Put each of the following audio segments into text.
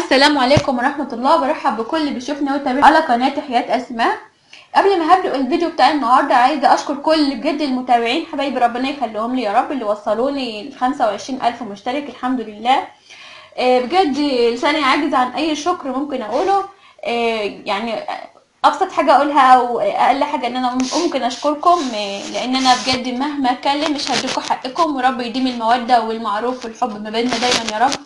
السلام عليكم ورحمة الله. برحب بكل اللي بيشوفنا ويتابعنا على قناة حياة أسماء. قبل ما هبدأ الفيديو بتاع النهاردة عايزة أشكر كل بجد المتابعين حبايبي، ربنا يخليهم لي يا رب، اللي وصلوني 25,000 مشترك الحمد لله. بجد لساني عاجز عن أي شكر ممكن أقوله. يعني أبسط حاجة أقولها أو أقل حاجة إن أنا ممكن أشكركم، لأن أنا بجد مهما أتكلم مش هديكوا حقكم، ورب يديم المودة والمعروف والحب ما بيننا دايما يا رب.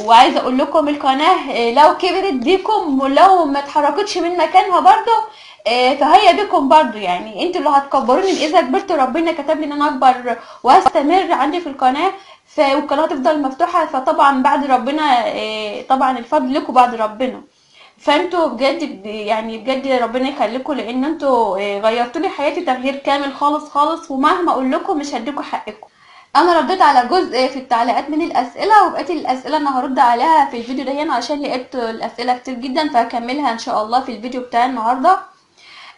وعايزه اقول لكم القناه لو كبرت بيكم ولو ما اتحركتش من مكانها برضو فهي بيكم برضو، يعني انتوا اللي هتكبروني. اذا كبرت ربنا كتب لي ان انا اكبر واستمر عندي في القناه، والقناه تفضل مفتوحه، فطبعا بعد ربنا طبعا الفضل لكم بعد ربنا. فانتوا بجد يعني بجد ربنا يخليكم، لان انتوا غيرتوا لي حياتي تغيير كامل خالص خالص، ومهما اقول لكم مش هديكم حقكم. انا رديت على جزء في التعليقات من الاسئله، وبقيت الاسئله انا هرد عليها في الفيديو ده هنا عشان لقيت الاسئله كتير جدا، فهكملها ان شاء الله في الفيديو بتاع النهارده.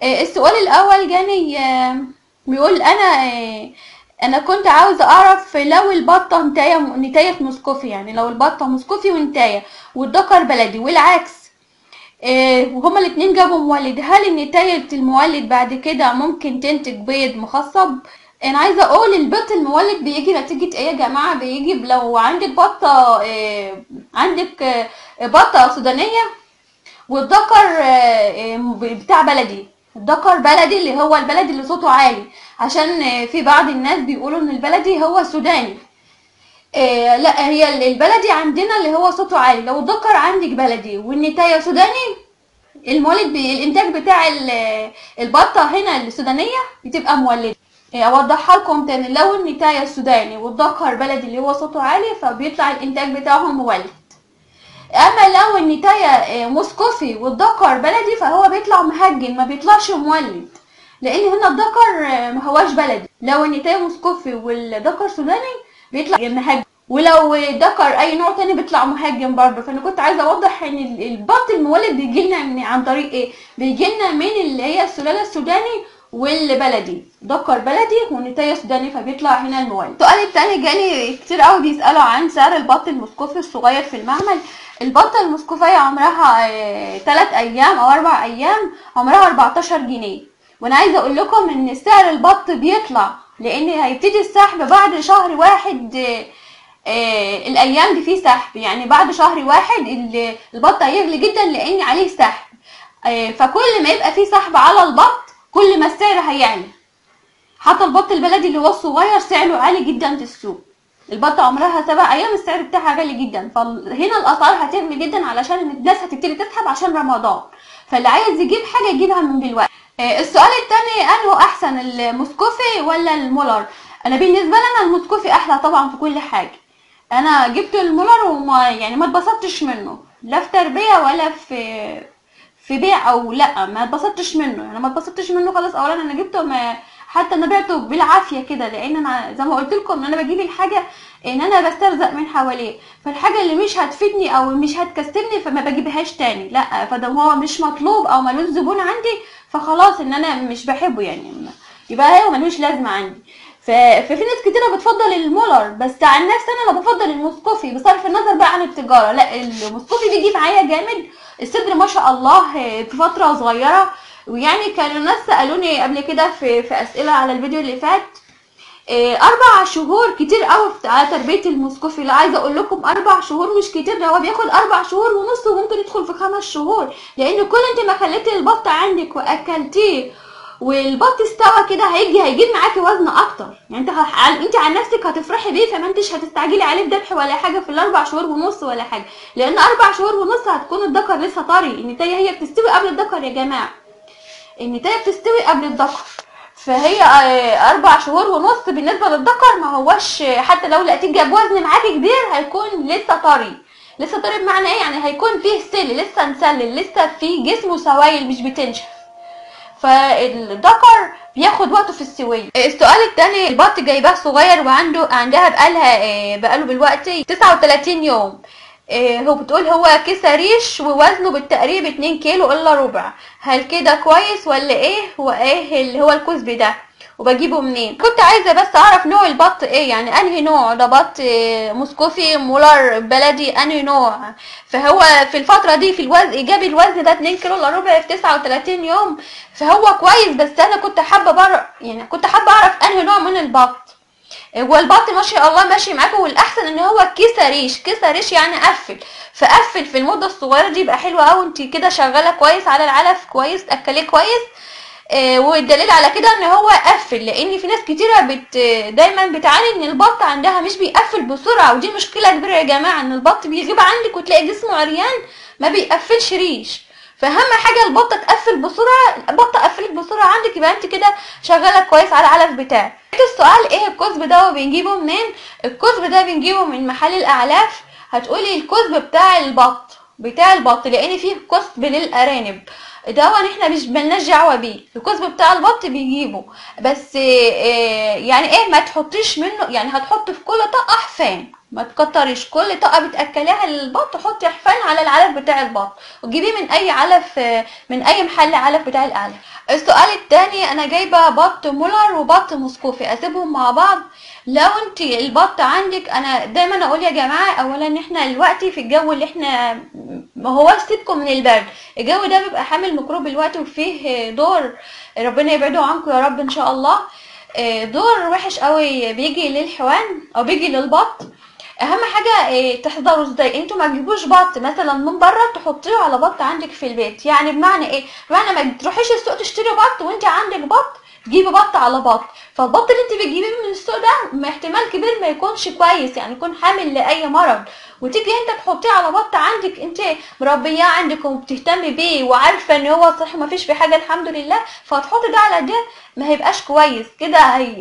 السؤال الاول جاني بيقول انا كنت عاوزه اعرف لو البطه نتايه مسكوفي، يعني لو البطه مسكوفي ونتايه والذكر بلدي والعكس، وهما الاتنين جابوا مولد، هل النتاية المولد بعد كده ممكن تنتج بيض مخصب؟ انا عايزه اقول البيض المولد بيجي نتيجه ايه يا جماعه؟ بيجي لو عندك بطه عندك بطه سودانيه والذكر بتاع بلدي، الذكر بلدي اللي هو البلدي اللي صوته عالي، عشان في بعض الناس بيقولوا ان البلدي هو سوداني. لا، هي البلدي عندنا اللي هو صوته عالي. لو الذكر عندك بلدي والنتايه سوداني، المولد الانتاج بتاع البطه هنا السودانيه بتبقى مولده. اوضحها لكم تاني، لو النتايه السوداني والذكر بلدي اللي هو صوته عالي فبيطلع الانتاج بتاعهم مولد. اما لو النتايه مسكوفي والذكر بلدي فهو بيطلع مهجن، ما بيطلعش مولد، لان هنا الذكر ما هواش بلدي. لو النتايه مسكوفي والذكر سوداني بيطلع مهجن، ولو ذكر اي نوع تاني بيطلع مهجن برضه. فانا كنت عايزه اوضح ان البط المولد بيجي لنا عن طريق ايه؟ بيجي لنا من اللي هي السلاله السوداني والبلدي، ذكر بلدي ونتايه سوداني، فبيطلع هنا المولد. السؤال التاني جاني كتير قوي بيسالوا عن سعر البط المسكوفي الصغير في المعمل. البطه المسكوفيه عمرها 3 ايام او 4 ايام، عمرها 14 جنيه. وانا عايزه اقول لكم ان سعر البط بيطلع، لان هيبتدي السحب بعد شهر واحد. الايام دي فيه سحب، يعني بعد شهر واحد البط هيغلي جدا لان عليه سحب. فكل ما يبقى فيه سحب على البط كل ما السعر هيعلى. حتى البط البلدي اللي هو الصغير سعره عالي جدا في السوق. البطه عمرها 7 ايام السعر بتاعها غالي جدا، فهنا الاسعار هتغلي جدا علشان الناس هتبتدي تسحب عشان رمضان، فاللي عايز يجيب حاجه يجيبها من دلوقتي. السؤال التاني، انه احسن المسكوفي ولا المولر؟ انا بالنسبه لي انا المسكوفي احلى طبعا في كل حاجه. انا جبت المولر وما يعني ما اتبسطتش منه، لا في تربيه ولا في بيع، او لا ما اتبسطتش منه، يعني ما اتبسطتش منه خالص. اولا انا جبته حتى انا بعته بالعافيه كده، لان انا زي ما قلت لكم ان انا بجيب الحاجه ان انا بسترزق من حواليه، فالحاجه اللي مش هتفيدني او مش هتكسبني فما بجيبهاش تاني. لا، فده هو مش مطلوب او ملوش زبون عندي فخلاص ان انا مش بحبه، يعني يبقى هو ملوش لازمه عندي. ففي ناس كتيره بتفضل المولر، بس عن نفسي انا بفضل المسكوفي بصرف النظر بقى عن التجاره. لا، المسكوفي بيجي معايا جامد، الصدر ما شاء الله في فتره صغيره. ويعني كانوا ناس سالوني قبل كده في اسئله على الفيديو اللي فات 4 شهور كتير قوي على تربيه المسكوفي. لا، عايزه اقول لكم 4 شهور مش كتير، ده هو بياخد 4 شهور ونص وممكن يدخل في 5 شهور، لان كل انت ما خليتي البط عندك واكلتيه والبط استوى كده هيجيب معاكي وزن اكتر، يعني انت عن نفسك هتفرحي بيه، فما انتش هتستعجلي عليه بذبح ولا حاجه في ال4 شهور ونص ولا حاجه، لان 4 شهور ونص هتكون الذكر لسه طري. النتايه هي بتستوي قبل الذكر يا جماعه، النتايه بتستوي قبل الذكر، فهي 4 شهور ونص بالنسبه للذكر ما هوش. حتى لو لقيتيه جاب وزن معاكي كبير هيكون لسه طري. لسه طري بمعنى ايه؟ يعني هيكون فيه سل، لسه مسلل، لسه فيه جسمه سوائل مش بتنشف، فالذكر بياخد وقته في السويه. السؤال الثاني، البط جايباه صغير عندها بقاله بالوقت 39 يوم. هو بتقول هو كيسه ريش ووزنه بالتقريب 2 كيلو الا ربع، هل كده كويس ولا ايه؟ وايه اللي هو الكسب ده؟ وبجيبه منين. كنت عايزه بس اعرف نوع البط ايه، يعني انهي نوع ده، بط موسكوفي، مولر، بلدي، انهي نوع. فهو في الفتره دي في الوزن جاب الوزن ده 2 كيلو الا ربع في 39 يوم، فهو كويس. بس انا كنت حابه يعني كنت حابه اعرف انهي نوع من البط. والبط ما شاء الله ماشي معاكم، والاحسن ان هو كيسه ريش، كيسه ريش يعني قفل، فقفل في المده الصغيره دي يبقى حلو قوي. انت كده شغاله كويس على العلف كويس، تاكليه كويس. والدليل على كده ان هو قفل، لان في ناس كتيره دايما بتعاني ان البط عندها مش بيقفل بسرعه، ودي مشكله كبيره يا جماعه، ان البط بيغيب عندك وتلاقي جسمه عريان ما بيقفلش ريش. فاهم حاجه البطه تقفل بسرعه، البطه قفلت بسرعه عندك يبقى انت كده شغاله كويس على العلف بتاعك. السؤال ايه الكذب ده وبنجيبه منين؟ الكذب ده بنجيبه من محل الاعلاف. هتقولي الكذب بتاع البط لان فيه كذب للارانب، ده احنا مش ملناش دعوه بيه. الكذب بتاع البط بيجيبه، بس يعني ايه، ما تحطيش منه، يعني هتحط في كل طاقه حفان، ما تكتريش. كل طاقه بتاكليها للبط حطي حفان على العلف بتاع البط، وتجيبيه من اي علف، من اي محل علف بتاع الاعلاف. السؤال التاني، انا جايبه بط مولر وبط موسكوفي، اسيبهم مع بعض؟ لو انت البط عندك، انا دايما اقول يا جماعه، اولا احنا دلوقتي في الجو اللي احنا، ما هو سيبكم من البرد، الجو ده بيبقى حامل ميكروب الوقت، وفيه دور ربنا يبعده عنكم يا رب ان شاء الله، دور وحش قوي بيجي للحيوان او بيجي للبط. اهم حاجه تحذروا ازاي، انتوا ما تجيبوش بط مثلا من بره تحطيه على بط عندك في البيت. يعني بمعنى ايه؟ بمعنى ما تروحيش السوق تشتري بط وانت عندك بط، تجيبي بط على بط، فالبط اللي انت بتجيبيه من السوق ده احتمال كبير ما يكونش كويس، يعني يكون حامل لاي مرض، وتيجي انت تحطيه على بط عندك انت مربياه عندك وبتهتمي بيه وعارفه ان هو صح ما فيش فيه حاجه الحمد لله، فتحطي ده على ده، ما هيبقاش كويس كده.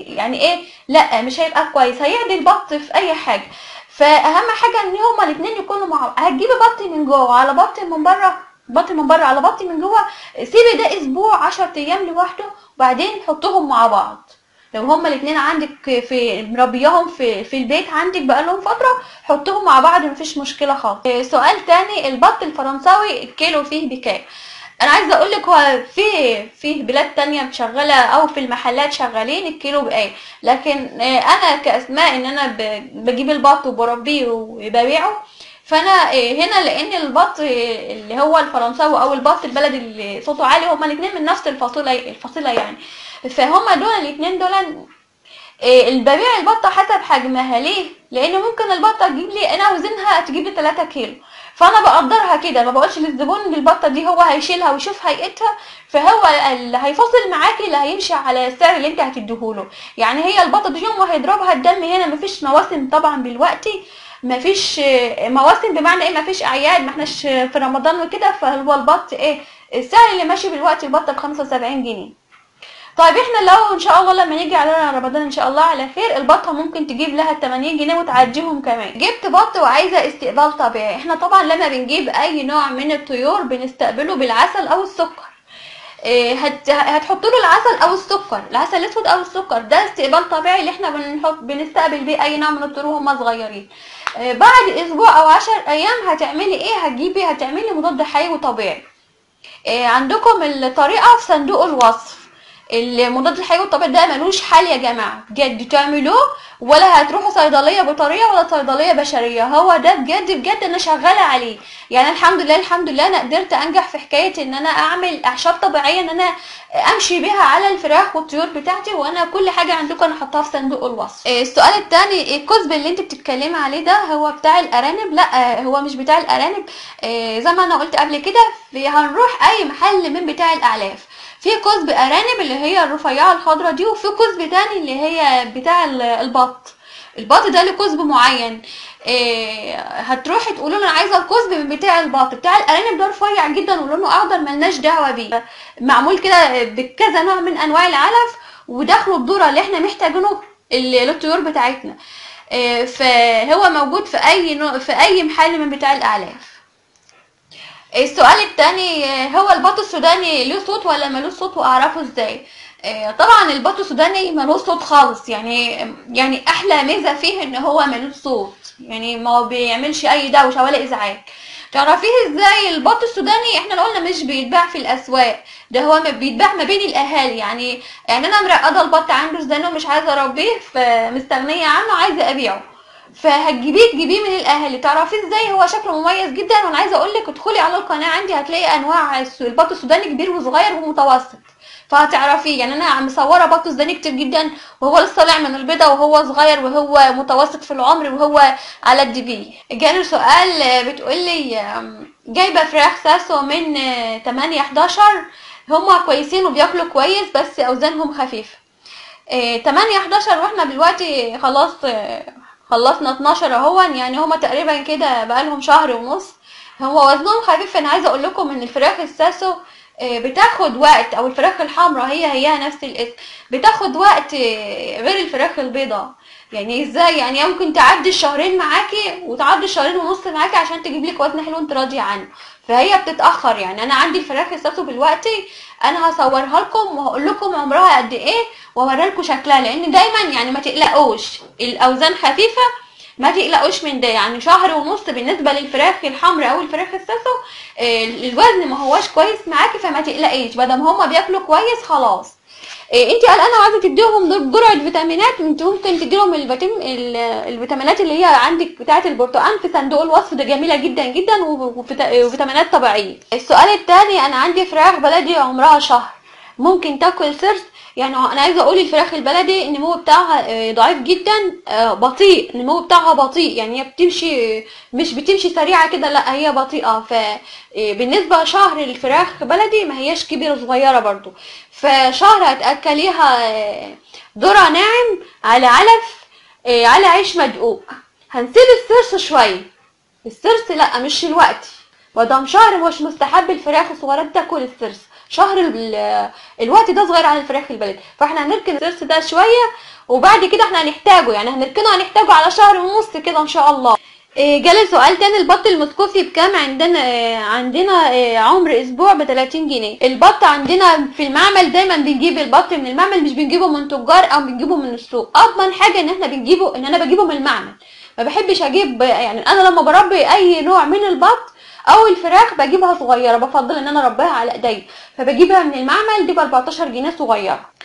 يعني ايه، لا مش هيبقى كويس، هيعدي البط في اي حاجه. فاهم حاجه ان هما الاثنين يكونوا مع، هتجيبي بط من جوه على بط من بره، بط من بره على بط من جوه، سيبي ده اسبوع 10 ايام لوحده، وبعدين حطوهم مع بعض. لو هما الاثنين عندك في مربياهم في البيت عندك بقالهم فتره، حطوهم مع بعض مفيش مشكله خالص. سؤال تاني، البط الفرنساوي الكيلو فيه بكام؟ انا عايزه اقول لك، هو في بلاد تانية شغاله او في المحلات شغالين الكيلو بايه، لكن انا كاسماء ان انا بجيب البط وبربيه وببيعه، فانا هنا لان البط اللي هو الفرنساوي او البط البلدي اللي صوته عالي، هما الاثنين من نفس الفصيله يعني، فهما دول الاثنين دول ببيع البطه حسب حجمها. ليه؟ لان ممكن البطه تجيب لي، انا وزنها تجيب لي 3 كيلو، فانا بقدرها كده، ما بقولش للزبون ان البطه دي هو هيشيلها ويشوف هيئتها، فهو اللي هيفصل معاكي اللي هيمشي على السعر اللي انت هتديهوله. يعني هي البطه دي يوم ما هيضربها الدم، هنا مفيش مواسم طبعا دلوقتي، مفيش مواسم، بمعنى ايه مفيش اعياد، ما احناش في رمضان وكده، فهو البط ايه السعر اللي ماشي دلوقتي، البطه ب75 جنيه. طيب احنا لو ان شاء الله لما يجي علينا رمضان ان شاء الله على خير، البطه ممكن تجيب لها 80 جنيه وتعديهم كمان. جبت بط وعايزه استقبال طبيعي، احنا طبعا لما بنجيب اي نوع من الطيور بنستقبله بالعسل او السكر. هتحط له العسل او السكر، العسل الاسود او السكر، ده استقبال طبيعي اللي احنا بنستقبل بيه اي نوع من الطيور وهم صغيرين. بعد اسبوع او 10 ايام هتعملي ايه، هتعملي مضاد حيوي طبيعي. عندكم الطريقه في صندوق الوصف. المضاد الحيوي الطبيعي ده ملوش حل يا جماعه، بجد تعملوه، ولا هتروحوا صيدليه بيطريه ولا صيدليه بشريه، هو ده بجد بجد انا شغاله عليه. يعني الحمد لله انا قدرت انجح في حكايه ان انا اعمل اعشاب طبيعيه، ان انا امشي بيها على الفراخ والطيور بتاعتي، وانا كل حاجه عندكم انا حطاها في صندوق الوصف. السؤال الثاني، الكذب اللي انت بتتكلمي عليه ده هو بتاع الارانب؟ لا هو مش بتاع الارانب. زي ما انا قلت قبل كده، هنروح اي محل من بتاع الاعلاف، في كذب ارانب اللي هي الرفيعه الخضراء دي، وفي كذب تاني اللي هي بتاع البط. البط ده له كذب معين، هتروحي تقولوا له انا عايزه الكذب من بتاع البط. بتاع الارانب ده رفيع جدا ولونه اخضر ملناش دعوه بيه، معمول كده بكذا نوع من انواع العلف، وداخله الذره اللي احنا محتاجينه للطيور بتاعتنا. فهو موجود في اي محل من بتاع الاعلاف. السؤال التاني، هو البط السوداني له صوت ولا ملوش صوت واعرفه ازاي؟ طبعا البط السوداني ملوش صوت خالص، يعني احلى ميزه فيه ان هو ملوش صوت، يعني ما بيعملش اي دوشه ولا ازعاج. تعرفيه ازاي؟ البط السوداني احنا قلنا مش بيتباع في الاسواق، ده هو بيتباع ما بين الاهالي. يعني انا مرقده البط عنده سوداني ومش عايزه اربيه، فمستغنيه عنه عايزه ابيعه، تجيبيه من الاهالي. تعرفيه ازاي؟ هو شكله مميز جدا، وانا عايزه اقول لك ادخلي على القناه عندي هتلاقي انواع البط السوداني كبير وصغير ومتوسط، فهتعرفيه. يعني انا مصوره بط سوداني كتير جدا وهو لسه طالع من البيضه، وهو صغير، وهو متوسط في العمر، وهو على الدبي. جاني سؤال بتقولي جايبه فراخ ساسو من 8 11، هما كويسين وبياكلوا كويس بس اوزانهم خفيفه. 8 11 واحنا دلوقتي خلاص خلصنا 12 اهون، يعني هما تقريبا كده بقالهم شهر ونص، هو وزنهم خفيف. انا عايزه اقول لكم ان الفراخ الساسو بتاخد وقت، او الفراخ الحمراء هي نفس الاسم، بتاخد وقت غير الفراخ البيضاء. يعني ازاي؟ يعني ممكن تعدي الشهرين معاكي وتعدي الشهرين ونص معاكي عشان تجيب لك وزن حلو انت راضيه عنه، فهي بتتاخر. يعني انا عندي الفراخ الساسو دلوقتي، انا هصورها لكم وهقول لكم عمرها قد ايه واوري لكم شكلها، لان دايما يعني ما تقلقوش الاوزان خفيفه، ما تقلقوش من ده. يعني شهر ونص بالنسبه للفراخ الحمراء او الفراخ الساسو الوزن ما هوش كويس معاكي، فما تقلقيش بدل هما بياكلوا كويس خلاص. انت قلقانه وعايزه تديهم جرعه فيتامينات، انت ممكن تديهم الفيتامينات اللي هي عندك بتاعه البرتقال في صندوق الوصف، ده جميله جدا جدا وفيتامينات طبيعيه. السؤال الثاني، انا عندي فراخ بلدي عمرها شهر، ممكن تاكل سرس؟ يعني انا عايزه اقول الفراخ البلدي النمو بتاعها ضعيف جدا، بطيء، النمو بتاعها بطيء، يعني هي بتمشي مش بتمشي سريعه كده، لا هي بطيئه. فبالنسبه شهر الفراخ بلدي ما هياش كبيره صغيره برضو، فشهر هتاكليها ذره ناعم على علف على عيش مدقوق. هنسيب السرس شويه، السرس لا مش الوقت، مادام شهر مش مستحب الفراخ الصغيره تاكل السرس، شهر الوقت ده صغير عن الفراخ البلدي، فاحنا هنركن السرس ده شويه وبعد كده احنا هنحتاجه، يعني هنحتاجه على شهر ونص كده ان شاء الله. جالي سؤال تاني، البط المسكوفي بكام؟ عندنا عمر اسبوع ب30 جنيه. البط عندنا في المعمل دايما بنجيب البط من المعمل، مش بنجيبه من تجار او بنجيبه من السوق. اضمن حاجه ان احنا بنجيبه، ان انا بجيبه من المعمل، ما بحبش اجيب. يعني انا لما بربي اي نوع من البط او الفراخ بجيبها صغيره، بفضل ان انا اربيها على ايديا، فبجيبها من المعمل دي ب 14 جنيه صغيره.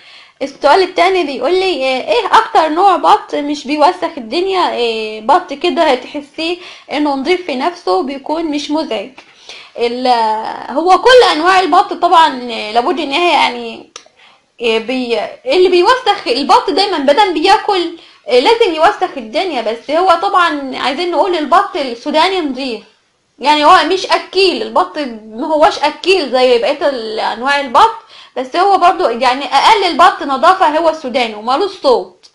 السؤال التاني بيقول لي ايه اكتر نوع بط مش بيوسخ الدنيا؟ بط كده تحسيه انه نظيف في نفسه، بيكون مش مزعج. هو كل انواع البط طبعا لابد ان هي يعني اللي بيوسخ البط دايما بدل بياكل لازم يوسخ الدنيا، بس هو طبعا عايزين نقول البط السوداني نظيف، يعني هو مش اكيل، البط ما هوش اكيل زي بقيه انواع البط، بس هو برضو يعني اقل البط نظافه هو السوداني ومالوش صوت.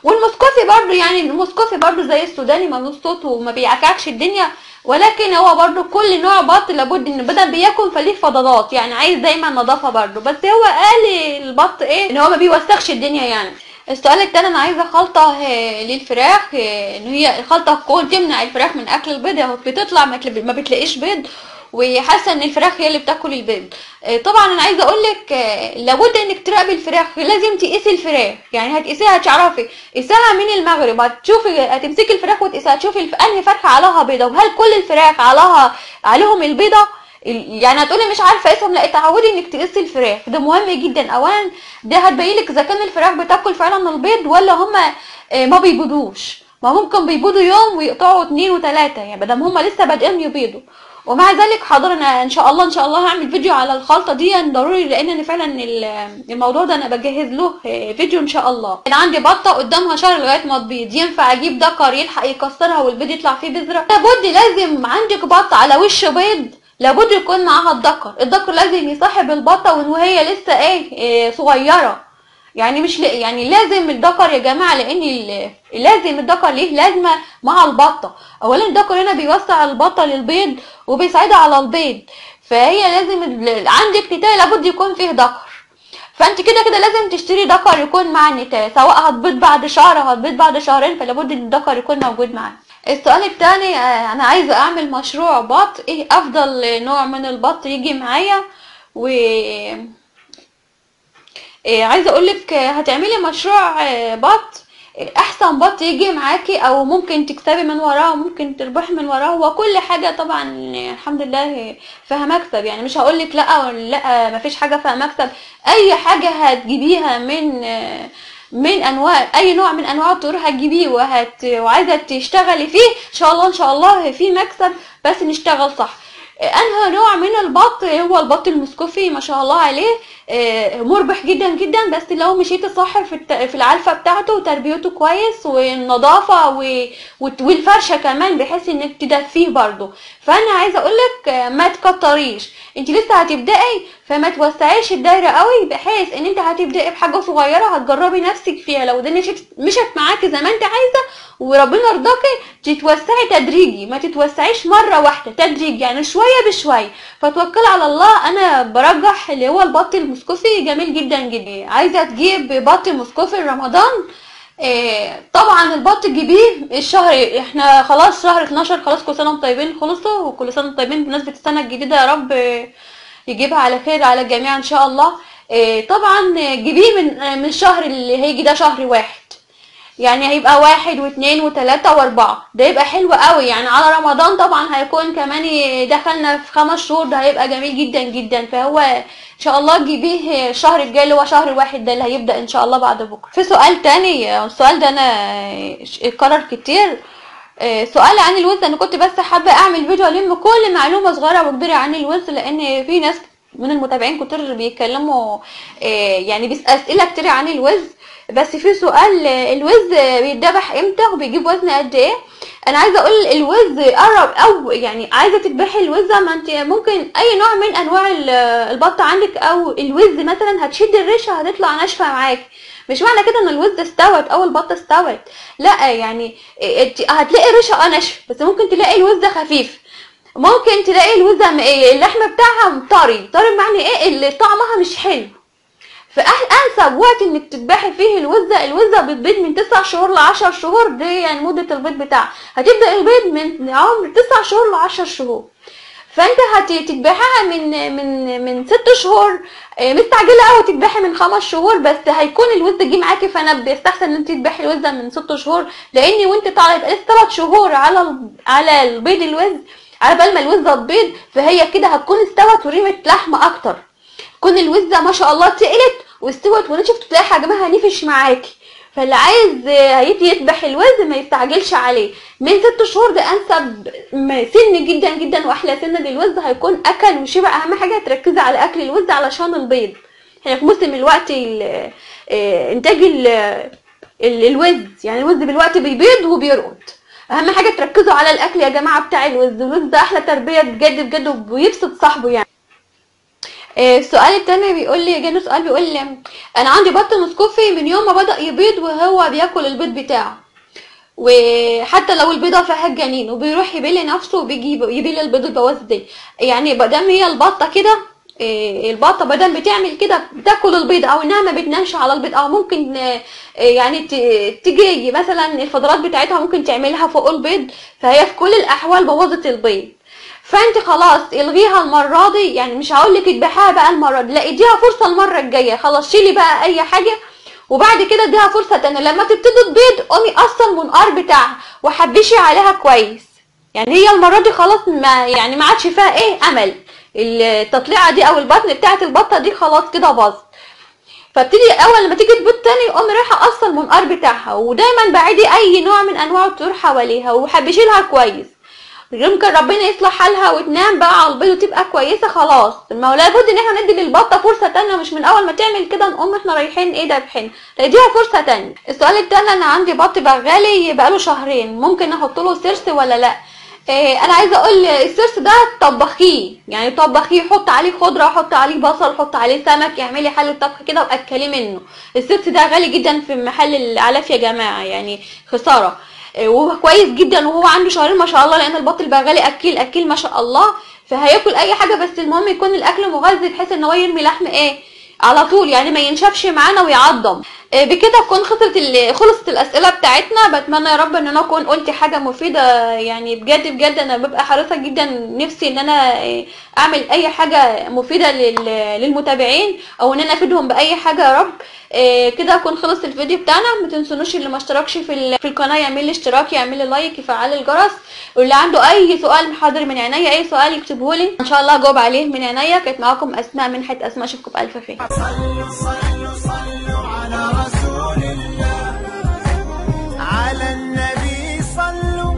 والمسكوفي برضو، يعني المسكوفي برضو زي السوداني مالوش صوت وما بيعكعكش الدنيا، ولكن هو برضو كل نوع بط لابد ان بدل بياكل فليه فضلات، يعني عايز دايما نظافه برضو، بس هو اقل البط ان هو ما بيوسخش الدنيا يعني. السؤال التاني، انا عايزه خلطه للفراخ، ان هي الخلطه تكون تمنع الفراخ من اكل البيض، يعني بتطلع ما بتلاقيش بيض وحاسه ان الفراخ هي اللي بتاكل البيض. طبعا انا عايزه اقول لك لابد انك تراقبي الفراخ، لازم تقيسي الفراخ، يعني هتقيسيها هتعرفي قيسها من المغرب، هتمسكي الفراخ وتقيسها تشوفي انهي فرخه عليها بيضه، وهل كل الفراخ عليهم البيضه. يعني هتقولي مش عارفه اسمهم، لا اتعودي انك تقيسي الفراخ، ده مهم جدا. اولا ده هتبينلك اذا كان الفراخ بتاكل فعلا البيض ولا هما ما بيبيضوش، ما ممكن بيبيضوا يوم ويقطعوا 2 و3، يعني بدل هما لسه بادئين يبيضوا. ومع ذلك حاضر انا ان شاء الله هعمل فيديو على الخلطه دي يعني ضروري، لان انا فعلا الموضوع ده انا بجهز له فيديو ان شاء الله. انا عندي بطه قدامها شهر لغايه ما تبيض، ينفع اجيب ذكر يلحق يكسرها والبيض يطلع فيه بذره؟ لابد لازم عندك بطه على وش بيض لابد يكون معاها الذكر لازم يصاحب البطه وهي لسه صغيره، يعني مش يعني لازم الذكر يا جماعه، لان لازم الذكر ليه لازمه مع البطه. اولا الذكر هنا بيوسع البطه للبيض وبيساعدها على البيض، فهي لازم عندك نتايه لابد يكون فيه ذكر، فانت كده لازم تشتري ذكر يكون مع النتايه، سواء هتبيض بعد شهر او هتبيض بعد شهرين، فلابد ان الذكر يكون موجود معاها. السؤال الثاني، انا عايزه اعمل مشروع بط، ايه افضل نوع من البط يجي معايا؟ و عايزه اقولك هتعملي مشروع بط احسن بط يجي معاكي او ممكن تكسبي من وراه وممكن تربحي من وراه، وكل حاجه طبعا الحمد لله فيها مكسب. يعني مش هقولك لا لا مفيش حاجه فيها مكسب، اي حاجه هتجيبيها من انواع اي نوع من انواع الطيور هتجيبيه وعايزه تشتغلي فيه ان شاء الله ان شاء الله في مكسب، بس نشتغل صح. انهي نوع من البط؟ هو البط المسكوفي ما شاء الله عليه، مربح جدا جدا، بس لو مشيتي صح في العلفه بتاعته وتربيته كويس والنظافه والفرشه كمان بحيث انك تدفيه برضو. فانا عايزه اقولك ما تكتريش، انت لسه هتبداي فما توسعيش الدايره قوي، بحيث ان انت هتبداي بحاجه صغيره هتجربي نفسك فيها، لو دي مشت معاكي زي ما انت عايزه وربنا رضاكي تتوسعي تدريجي، ما تتوسعيش مره واحده، تدريج يعني شويه بشويه. فتوكلي على الله. انا برجح اللي هو البط المسكوفي جميل جدا جدا. عايزه تجيب بط مسكوفي رمضان، طبعا البط تجيبيه الشهر، احنا خلاص شهر 12 خلاص، كل سنه وانتم طيبين خلصوا، وكل سنه وانتم طيبين بمناسبه السنه الجديده، يا رب يجيبها على خير على الجميع ان شاء الله. طبعا جيبيه من الشهر اللي هيجي ده، شهر واحد، يعني هيبقى 1 و2 و3 و4، ده يبقى حلو قوي. يعني على رمضان طبعا هيكون كمان دخلنا في 5 شهور، ده هيبقى جميل جدا جدا. فهو ان شاء الله تجيبيه الشهر الجاي اللي هو شهر واحد ده اللي هيبدأ ان شاء الله بعد بكره. في سؤال تاني، السؤال ده انا اتكرر كتير، سؤال عن الوز. انا كنت بس حابه اعمل فيديو الم كل معلومه صغيره وكبيره عن الوز، لان في ناس من المتابعين كتير بيتكلموا يعني اسئله كتير عن الوز. بس في سؤال، الوز بيتذبح امتى وبيجيب وزن قد ايه؟ انا عايزه اقول الوز قرب، او يعني عايزه تذبحي الوزه، ما انت ممكن اي نوع من انواع البط عندك او الوز مثلا هتشد الريشه هتطلع ناشفه معاكي، مش معنى كده ان الوز استوت او البطه استوت، لا، يعني هتلاقي ريشه ناشفه، بس ممكن تلاقي الوز خفيف، ممكن تلاقي الوزه اللحم بتاعها طري بمعنى ايه اللي طعمها مش حلو. فأنسب وقت انك تذبحي فيه الوزة بتبيض من 9 شهور ل 10 شهور، دي يعني مدة البيض بتاعها، هتبدأ البيض من عمر 9 شهور ل 10 شهور. فانت هتذبحها من 6 شهور، مستعجله قوي تذبحي من 5 شهور، بس هيكون الوز جه معاكي. فانا بيستحسن ان انت تذبحي الوزه من 6 شهور، لان وانت طالعه يبقى لسه 3 شهور على البيض الوز، على بال ما الوزه تبيض، فهي كده هتكون استوت وريمت لحم اكتر، تكون الوزه ما شاء الله تقلت واستوت ونشفت، تلاقي حجمها نفش معاكي. فاللي عايز يذبح الوز ما يستعجلش عليه، من 6 شهور ده انسب سن جدا جدا واحلى سن للوز، هيكون اكل وشبع. اهم حاجه تركزي على اكل الوز علشان البيض، احنا في موسم الوقت انتاج الوز، يعني الوز بالوقت بيبيض وبيرقد. اهم حاجه تركزوا على الاكل يا جماعه بتاع الوز، الوز ده احلى تربيه بجد بجد وبيبسط صاحبه يعني. السؤال التاني بيقول لي، جاني سؤال بيقول لي انا عندي بط مسكوفي من يوم ما بدأ يبيض وهو بياكل البيض بتاعه، وحتى لو البيضه فيها الجنين وبيروح يبل نفسه وبيجي يبل البيض البواز دي، يعني مادام هي البطه كده، البطه مادام بتعمل كده بتاكل البيض او انها ما بتنامش على البيض، او ممكن يعني تيجي مثلا الفضلات بتاعتها ممكن تعملها فوق البيض، فهي في كل الاحوال بوظت البيض. فانت خلاص الغيها المره دي، يعني مش هقول لك اذبحيها بقى المره دي، لا اديها فرصه المره الجايه، خلاص شيلي بقى اي حاجه وبعد كده اديها فرصه تانية. لما تبتدي تبيض قومي قص المنقار بتاعها وحبشي عليها كويس، يعني هي المره دي خلاص ما عادش فيها امل، التطليعه دي او البطن بتاعت البطه دي خلاص كده باظت. فابتدي اول لما تيجي تبيض تاني قومي رايحه قص المنقار بتاعها، ودايما بعدي اي نوع من انواع الطيور حواليها وحبشي لها كويس، يمكن ربنا يصلح حالها وتنام بقى على البيض وتبقى كويسه خلاص. ما هو لابد ان احنا ندي للبطه فرصه تانية، مش من اول ما تعمل كده نقوم احنا رايحين دابحين، نديها فرصه تانية. السؤال التاني، انا عندي بط بغالي بقاله شهرين، ممكن احط له سرس ولا لا؟ انا عايزه اقول السرس ده طبخيه، يعني طبخيه، حط عليه خضره، حط عليه بصل، حط عليه سمك، اعملي حل الطبخ كده واكليه منه. السرس ده غالي جدا في محل العلاف يا جماعه، يعني خساره، وهو كويس جدا وهو عنده شهرين ما شاء الله، لان البط البغالي اكيل ما شاء الله، فهياكل اي حاجه، بس المهم يكون الاكل مغذي بحيث ان هو يرمي لحم على طول، يعني ما ينشفش معانا ويعضم. بكده تكون خلصت الاسئله بتاعتنا. بتمنى يا رب ان انا اكون قلت حاجه مفيده، يعني بجد بجد انا ببقى حريصه جدا نفسي ان انا اعمل اي حاجه مفيده للمتابعين، او ان انا افيدهم باي حاجه يا رب. كده اكون خلص الفيديو بتاعنا. ما تنسونوش اللي ما اشتركش في القناه يعمل لي اشتراك، يعمل لي لايك، يفعل الجرس، واللي عنده اي سؤال حاضر من عينيا، اي سؤال يكتبه لي ان شاء الله اجاوب عليه من عينيا. كانت معاكم اسماء منحة اسماء، اشوفكم بالف خير. صلوا صلوا صلوا على رسول الله، على النبي صلوا،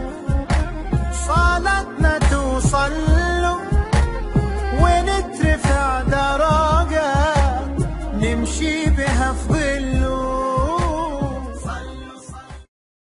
صلاتنا توصل